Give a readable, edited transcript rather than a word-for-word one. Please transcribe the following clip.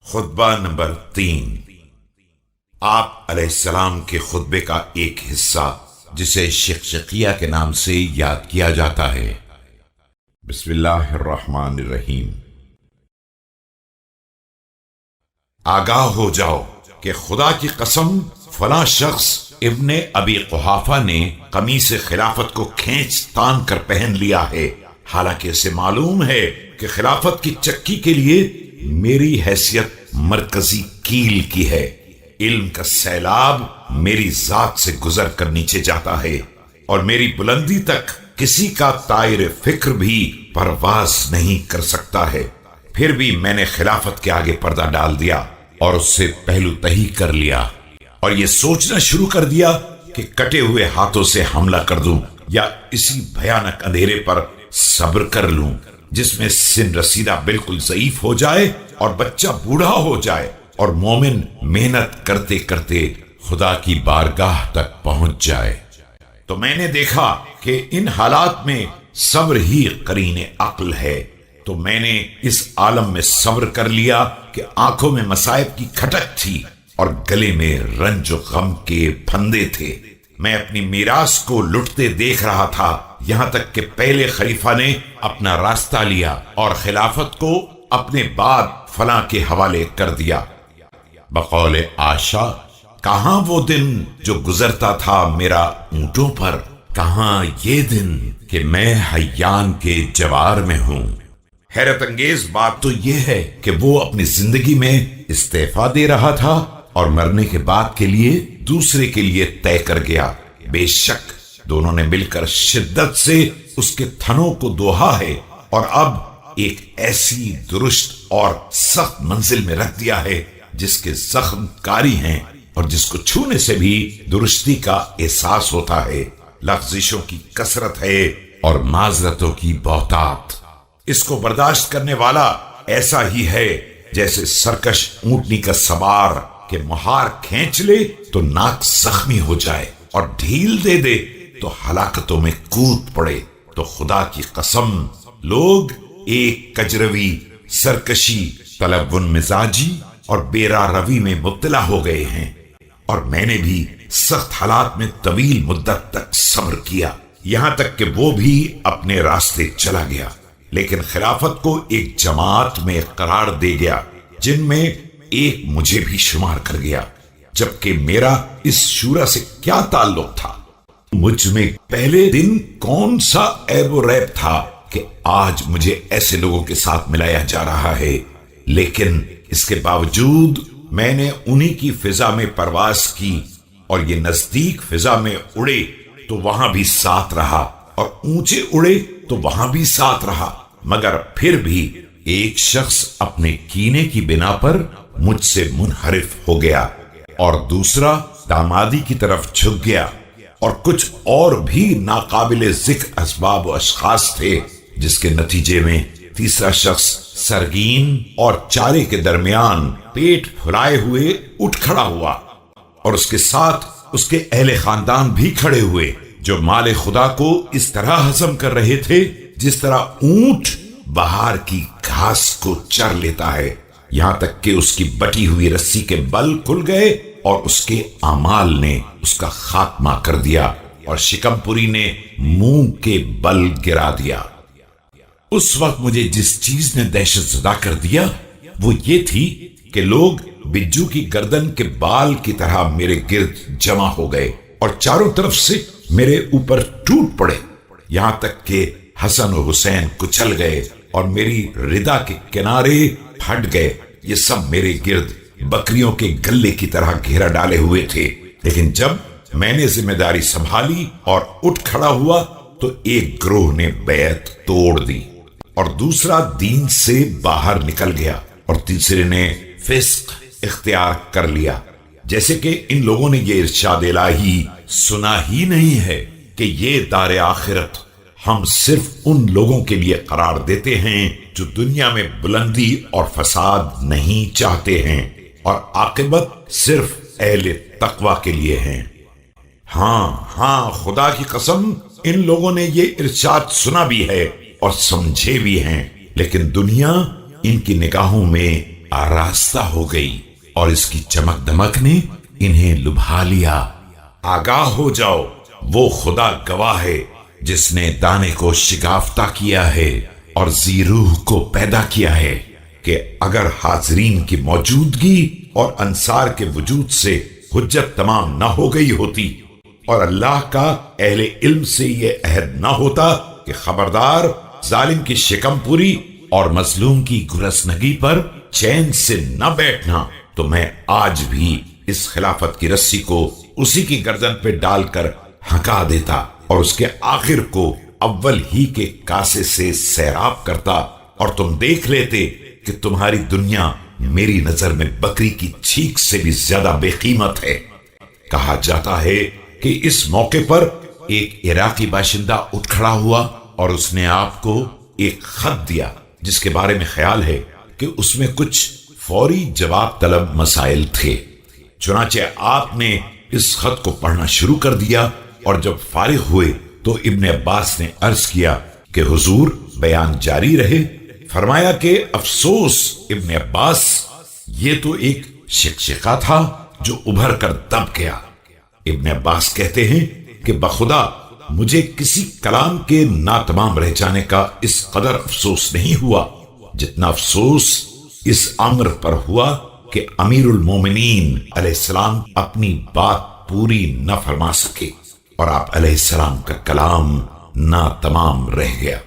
خطبہ نمبر 3۔ آپ علیہ السلام کے خطبے کا ایک حصہ جسے شقشقیہ کے نام سے یاد کیا جاتا ہے۔ بسم اللہ الرحمن الرحیم۔ آگاہ ہو جاؤ کہ خدا کی قسم فلاں شخص ابن ابی قحافہ نے قمیص خلافت کو کھینچ تان کر پہن لیا ہے، حالانکہ اسے معلوم ہے کہ خلافت کی چکی کے لیے میری حیثیت مرکزی کیل کی ہے۔ علم کا سیلاب میری ذات سے گزر کر نیچے جاتا ہے اور میری بلندی تک کسی کا طائر فکر بھی پرواز نہیں کر سکتا ہے۔ پھر بھی میں نے خلافت کے آگے پردہ ڈال دیا اور اس سے پہلو تہی کر لیا، اور یہ سوچنا شروع کر دیا کہ کٹے ہوئے ہاتھوں سے حملہ کر دوں یا اسی بھیانک اندھیرے پر صبر کر لوں جس میں سن رسیدہ بالکل ضعیف ہو جائے اور بچہ بوڑھا ہو جائے اور مومن محنت کرتے کرتے خدا کی بارگاہ تک پہنچ جائے۔ تو میں نے دیکھا کہ ان حالات میں صبر ہی قرین عقل ہے، تو میں نے اس عالم میں صبر کر لیا کہ آنکھوں میں مصائب کی کھٹک تھی اور گلے میں رنج و غم کے پھندے تھے۔ میں اپنی میراث کو لٹتے دیکھ رہا تھا، یہاں تک کہ پہلے خلیفہ نے اپنا راستہ لیا اور خلافت کو اپنے بعد فلاں کے حوالے کر دیا۔ بقول عائشہ، کہاں وہ دن جو گزرتا تھا میرا اونٹوں پر، کہاں یہ دن کہ میں حیان کے جوار میں ہوں۔ حیرت انگیز بات تو یہ ہے کہ وہ اپنی زندگی میں استعفا دے رہا تھا اور مرنے کے بعد کے لیے دوسرے کے لیے طے کر گیا۔ بے شک دونوں نے مل کر شدت سے اس کے تھنوں کو دوہا ہے اور اب ایک ایسی درشت اور سخت منزل میں رکھ دیا ہے جس کے زخم کاری ہیں اور جس کو چھونے سے بھی درشتی کا احساس ہوتا ہے۔ لغزشوں کی کثرت ہے اور معذرتوں کی بہتات۔ اس کو برداشت کرنے والا ایسا ہی ہے جیسے سرکش اونٹنی کا سوار کہ مہار کھینچ لے تو ناک زخمی ہو جائے اور ڈھیل دے دے تو ہلاکتوں میں کود پڑے۔ تو خدا کی قسم لوگ ایک کجروی، سرکشی، تلون مزاجی اور بیرا روی میں مبتلا ہو گئے ہیں، اور میں نے بھی سخت حالات میں طویل مدت تک صبر کیا، یہاں تک کہ وہ بھی اپنے راستے چلا گیا، لیکن خلافت کو ایک جماعت میں قرار دے گیا جن میں ایک مجھے بھی شمار کر گیا، جبکہ میرا اس شورا سے کیا تعلق تھا؟ مجھ میں پہلے دن کون سا عیب و ریب تھا کہ آج مجھے ایسے لوگوں کے ساتھ ملایا جا رہا ہے؟ لیکن اس کے باوجود میں نے انہی کی فضا میں پرواز کی، اور یہ نزدیک فضا میں اڑے تو وہاں بھی ساتھ رہا، اور اونچے اڑے تو وہاں بھی ساتھ رہا، مگر پھر بھی ایک شخص اپنے کینے کی بنا پر مجھ سے منحرف ہو گیا اور دوسرا دامادی کی طرف جھک گیا، اور کچھ اور بھی ناقابل ذکر اسباب و اشخاص تھے جس کے نتیجے میں تیسرا شخص سرگین اور چارے کے درمیان پیٹ پھلائے ہوئے اٹھ کھڑا ہوا، اور اس کے ساتھ اس کے اہل خاندان بھی کھڑے ہوئے جو مال خدا کو اس طرح ہضم کر رہے تھے جس طرح اونٹ بہار کی گھاس کو چر لیتا ہے، یہاں تک کہ اس کی بٹی ہوئی رسی کے بل کھل گئے اور اس کے اعمال نے اس کا خاتمہ کر دیا، اور شکم پوری نے منہ کے بل گرا دیا۔ اس وقت مجھے جس چیز نے دہشت زدہ کر دیا وہ یہ تھی کہ لوگ بجو کی گردن کے بال کی طرح میرے گرد جمع ہو گئے اور چاروں طرف سے میرے اوپر ٹوٹ پڑے، یہاں تک کہ حسن و حسین کچل گئے اور میری ردا کے کنارے پھٹ گئے۔ یہ سب میرے گرد بکریوں کے گلے کی طرح گھیرا ڈالے ہوئے تھے، لیکن جب میں نے ذمہ داری سنبھالی اور اٹھ کھڑا ہوا تو ایک گروہ نے بیعت توڑ دی اور دوسرا دین سے باہر نکل گیا، اور تیسرے نے فسق اختیار کر لیا، جیسے کہ ان لوگوں نے یہ ارشاد الہی سنا ہی نہیں ہے کہ یہ دار آخرت ہم صرف ان لوگوں کے لیے قرار دیتے ہیں جو دنیا میں بلندی اور فساد نہیں چاہتے ہیں، اور عاقبت صرف اہل تقوی کے لیے ہیں۔ ہاں خدا کی قسم ان لوگوں نے یہ ارشاد سنا بھی ہے اور سمجھے بھی ہیں، لیکن دنیا ان کی نگاہوں میں آراستہ ہو گئی اور اس کی چمک دمک نے انہیں لبھا لیا۔ آگاہ ہو جاؤ، وہ خدا گواہ ہے جس نے دانے کو شگافتہ کیا ہے اور ذی روح کو پیدا کیا ہے، کہ اگر حاضرین کی موجودگی اور انصار کے وجود سے حجت تمام نہ ہو گئی ہوتی اور اللہ کا اہل علم سے یہ عہد نہ ہوتا کہ خبردار، ظالم کی شکم پوری اور مظلوم کی گرسنگی پر چین سے نہ بیٹھنا، تو میں آج بھی اس خلافت کی رسی کو اسی کی گردن پہ ڈال کر ہکا دیتا اور اس کے آخر کو اول ہی کے کاسے سے سیراب کرتا، اور تم دیکھ لیتے کہ تمہاری دنیا میری نظر میں بکری کی چھینک سے بھی زیادہ بے قیمت ہے۔ کہا جاتا ہے کہ اس موقع پر ایک عراقی باشندہ اٹھ کھڑا ہوا اور اس نے آپ کو ایک خط دیا جس کے بارے میں خیال ہے کہ اس میں کچھ فوری جواب طلب مسائل تھے۔ چنانچہ آپ نے اس خط کو پڑھنا شروع کر دیا، اور جب فارغ ہوئے تو ابن عباس نے عرض کیا کہ حضور بیان جاری رہے۔ فرمایا کہ افسوس ابن عباس، یہ تو ایک شقشقہ تھا جو ابھر کر دب گیا۔ ابن عباس کہتے ہیں کہ بخدا مجھے کسی کلام کے ناتمام رہ جانے کا اس قدر افسوس نہیں ہوا جتنا افسوس اس امر پر ہوا کہ امیر المومنین علیہ السلام اپنی بات پوری نہ فرما سکے اور آپ علیہ السلام کا کلام ناتمام رہ گیا۔